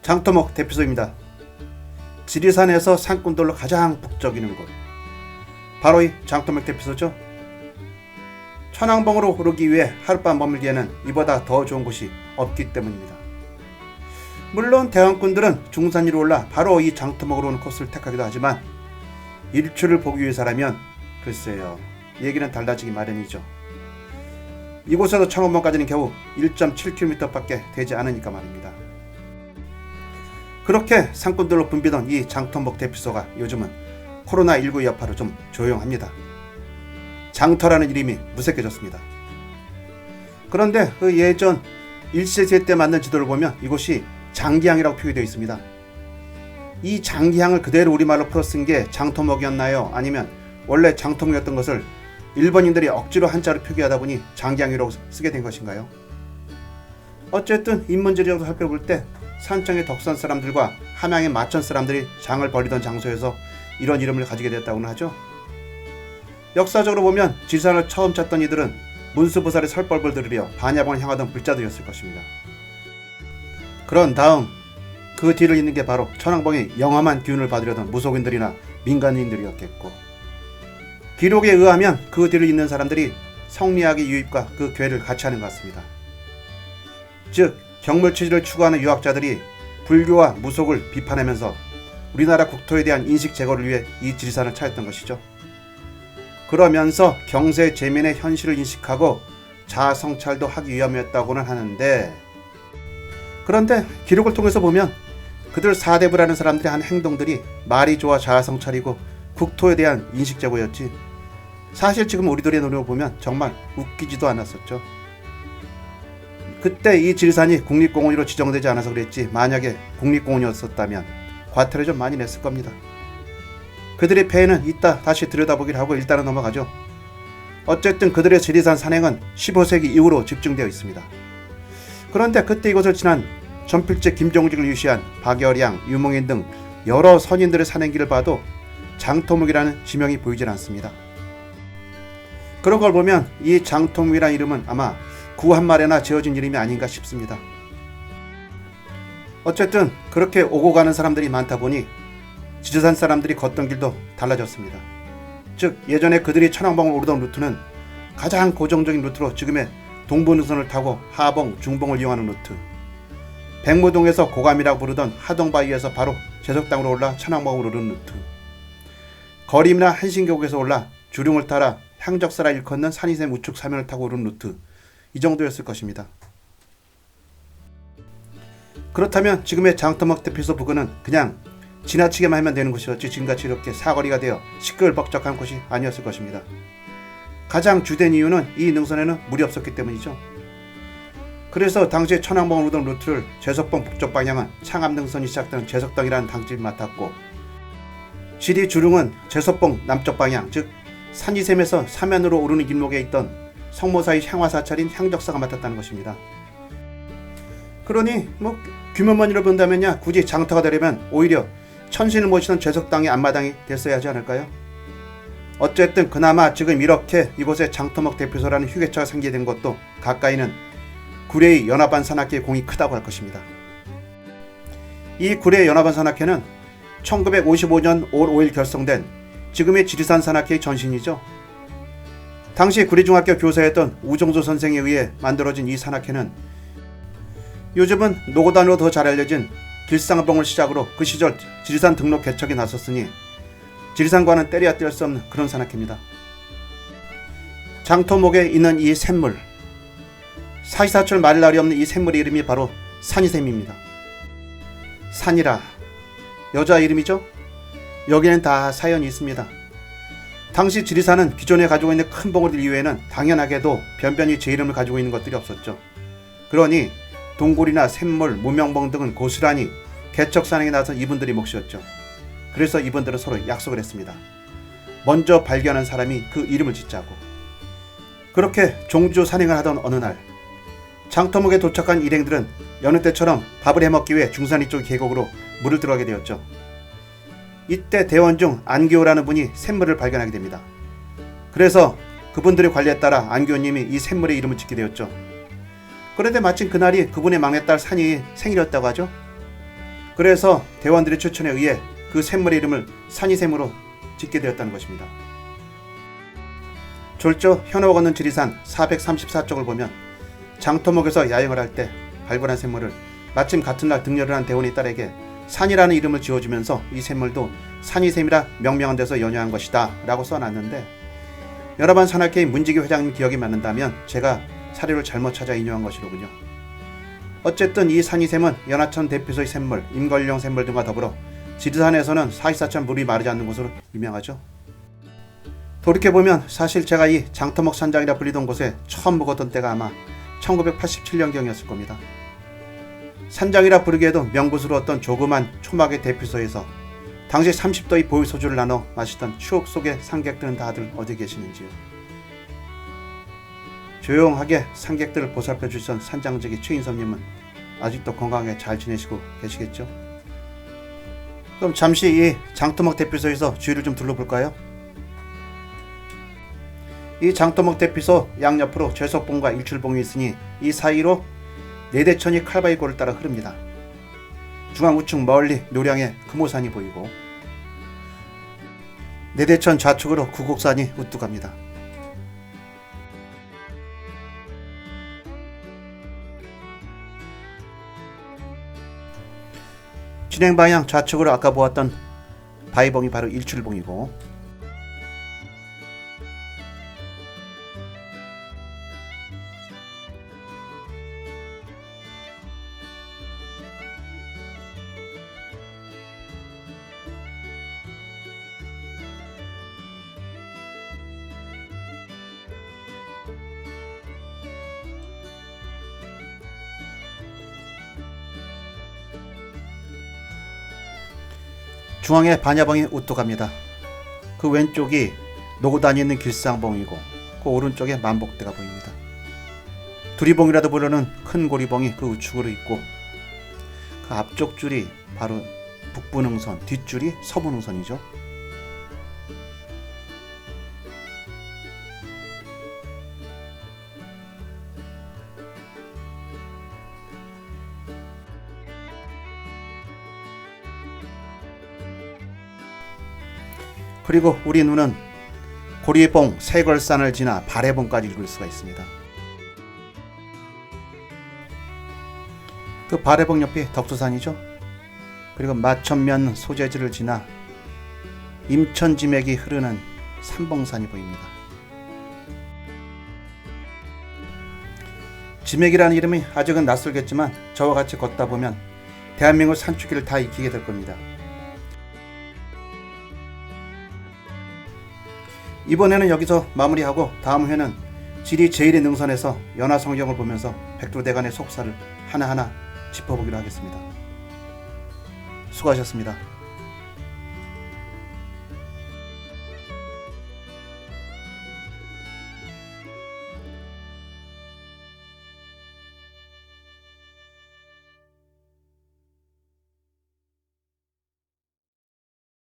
장터목 대피소입니다. 지리산에서 산꾼들로 가장 북적이는 곳, 바로 이 장터목 대피소죠. 천왕봉으로 오르기 위해 하룻밤 머물기에는 이보다 더 좋은 곳이 없기 때문입니다. 물론 대원꾼들은 중산 위로 올라 바로 이 장터목으로 오는 코스를 택하기도 하지만 일출을 보기 위해서라면 글쎄요, 얘기는 달라지기 마련이죠. 이곳에서 천왕봉까지는 겨우 1.7km 밖에 되지 않으니까 말입니다. 그렇게 산꾼들로 붐비던 이 장터목 대피소가 요즘은 코로나19 여파로 좀 조용합니다. 장터라는 이름이 무색해졌습니다. 그런데 그 예전 1세기 때 만든 지도를 보면 이곳이 장기항이라고 표기되어 있습니다. 이 장기항을 그대로 우리말로 풀어 쓴 게 장터목이었나요? 아니면 원래 장터목이었던 것을 일본인들이 억지로 한자로 표기하다 보니 장기항이라고 쓰게 된 것인가요? 어쨌든 인문지리적으로 살펴볼 때 산청의 덕산 사람들과 함양의 마천 사람들이 장을 벌이던 장소에서 이런 이름을 가지게 되었다고는 하죠. 역사적으로 보면 지리산을 처음 찾던 이들은 문수보살의 설법을 들으려 반야봉을 향하던 불자들이었을 것입니다. 그런 다음 그 뒤를 잇는 게 바로 천왕봉의 영험한 기운을 받으려던 무속인들이나 민간인들이었겠고, 기록에 의하면 그 뒤를 잇는 사람들이 성리학의 유입과 그 괴를 같이 하는 것 같습니다. 즉 경물치지를 추구하는 유학자들이 불교와 무속을 비판하면서 우리나라 국토에 대한 인식 제거를 위해 이 지리산을 찾았던 것이죠. 그러면서 경세 제민의 현실을 인식하고 자아 성찰도 하기 위함이었다고는 하는데, 그런데 기록을 통해서 보면 그들 사대부라는 사람들이 한 행동들이 말이 좋아 자아 성찰이고 국토에 대한 인식 제고였지, 사실 지금 우리들의 노력을 보면 정말 웃기지도 않았었죠. 그때 이 지리산이 국립공원으로 지정되지 않아서 그랬지, 만약에 국립공원이었었다면 과태료 좀 많이 냈을 겁니다. 그들의 폐해는 이따 다시 들여다보기로 하고 일단은 넘어가죠. 어쨌든 그들의 지리산 산행은 15세기 이후로 집중되어 있습니다. 그런데 그때 이곳을 지난 전필제 김종직을 유시한 박열양, 유몽인 등 여러 선인들의 산행길을 봐도 장터목이라는 지명이 보이질 않습니다. 그런 걸 보면 이 장터목이라는 이름은 아마 구한말에나 지어진 이름이 아닌가 싶습니다. 어쨌든 그렇게 오고 가는 사람들이 많다 보니 지리산 사람들이 걷던 길도 달라졌습니다. 즉 예전에 그들이 천왕봉을 오르던 루트는 가장 고정적인 루트로 지금의 동부능선을 타고 하봉, 중봉을 이용하는 루트, 백무동에서 고감이라고 부르던 하동바위에서 바로 제석당으로 올라 천왕봉을 오르는 루트, 거림이나 한신계곡에서 올라 주룡을 따라 향적사라 일컫는 산이샘 우측 사면을 타고 오르는 루트, 이 정도였을 것입니다. 그렇다면 지금의 장터목 대피소 부근은 그냥 지나치게만 하면 되는 곳이었지 지금같이 이렇게 사거리가 되어 시끌벅적한 곳이 아니었을 것입니다. 가장 주된 이유는 이 능선에는 물이 없었기 때문이죠. 그래서 당시에 천왕봉을 오르던 루트를 제석봉 북쪽 방향은 창암능선이 시작되는 제석당이라는 당집이 맡았고, 지리 주릉은 제석봉 남쪽 방향, 즉 산이샘에서 사면으로 오르는 길목에 있던 성모사의 향화사찰인 향적사가 맡았다는 것입니다. 그러니 규모만으로 본다면야 굳이 장터가 되려면 오히려 천신을 모시던 제석당의 앞마당이 됐어야 하지 않을까요? 어쨌든 그나마 지금 이렇게 이곳에 장터목 대피소라는 휴게처가 생기게 된 것도 가까이는 구례의 연합반 산악회의 공이 크다고 할 것입니다. 이 구례 연합반 산악회는 1955년 5월 5일 결성된 지금의 지리산 산악회의 전신이죠. 당시 구례중학교 교사였던 우정조 선생에 의해 만들어진 이 산악회는 요즘은 노고단으로 더 잘 알려진 길상봉을 시작으로 그 시절 지리산 등록 개척에 나섰으니 지리산과는 때려야 뗄 수 없는 그런 산악회입니다. 장터목에 있는 이 샘물, 사시사철 말일 날이 없는 이 샘물의 이름이 바로 산이샘입니다. 산이라 여자 이름이죠? 여기는 다 사연이 있습니다. 당시 지리산은 기존에 가지고 있는 큰 봉우리들 이외에는 당연하게도 변변히 제 이름을 가지고 있는 것들이 없었죠. 그러니 동굴이나 샘물, 무명봉 등은 고스란히 개척 산행에 나선 이분들이 몫이었죠. 그래서 이분들은 서로 약속을 했습니다. 먼저 발견한 사람이 그 이름을 짓자고. 그렇게 종주 산행을 하던 어느 날 장터목에 도착한 일행들은 여느 때처럼 밥을 해먹기 위해 중산 이쪽 계곡으로 물을 들어가게 되었죠. 이때 대원 중 안교라는 분이 샘물을 발견하게 됩니다. 그래서 그분들의 관리에 따라 안교님이 이 샘물의 이름을 짓게 되었죠. 그런데 마침 그날이 그분의 막내딸 산이의 생일이었다고 하죠. 그래서 대원들의 추천에 의해 그 샘물의 이름을 산이샘으로 짓게 되었다는 것입니다. 졸저 현호가 걷는 지리산 434쪽을 보면 장터목에서 야영을 할 때 발견한 샘물을 마침 같은 날 등려를 한 대원의 딸에게 산이라는 이름을 지어주면서 이 샘물도 산이샘이라 명명한 데서 연유한 것이다 라고 써놨는데, 여러분 산악회의 문지기 회장님 기억이 맞는다면 제가 사료를 잘못 찾아 인용한 것이로군요. 어쨌든 이 산이샘은 연하천 대피소의 샘물, 임걸령 샘물 등과 더불어 지리산에서는 사시사철 물이 마르지 않는 곳으로 유명하죠. 돌이켜보면 사실 제가 이 장터목 산장이라 불리던 곳에 처음 묵었던 때가 아마 1987년경이었을 겁니다. 산장이라 부르기에도 명부스러웠던 조그만 초막의 대피소에서 당시 30도의 보이소주를 나눠 마시던 추억 속의 상객들은 다들 어디 계시는지요. 조용하게 상객들을 보살펴 주시던 산장직의 최인섭님은 아직도 건강하게 잘 지내시고 계시겠죠? 그럼 잠시 이 장터목 대피소에서 주위를 좀 둘러볼까요? 이 장터목 대피소 양옆으로 죄석봉과 일출봉이 있으니 이 사이로 내대천이 칼바위고를 따라 흐릅니다. 중앙 우측 멀리 노량의 금오산이 보이고 내대천 좌측으로 구곡산이 우뚝합니다. 진행 방향 좌측으로 아까 보았던 바위봉이 바로 일출봉이고, 중앙에 반야봉이 우뚝합니다. 그 왼쪽이 노고단이 있는 길상봉이고 그 오른쪽에 만복대가 보입니다. 두리봉이라도 부르는 큰 고리봉이 그 우측으로 있고 그 앞쪽 줄이 바로 북부능선, 뒷줄이 서부능선이죠. 그리고 우리 눈은 고리봉, 세걸산을 지나 발해봉까지 읽을 수가 있습니다. 그 발해봉 옆이 덕수산이죠. 그리고 마천면 소재지를 지나 임천지맥이 흐르는 삼봉산이 보입니다. 지맥이라는 이름이 아직은 낯설겠지만 저와 같이 걷다 보면 대한민국 산축기를 다 익히게 될 겁니다. 이번에는 여기서 마무리하고 다음 회는 지리 제1의 능선에서 연화성경을 보면서 백두대간의 속사를 하나하나 짚어보기로 하겠습니다. 수고하셨습니다.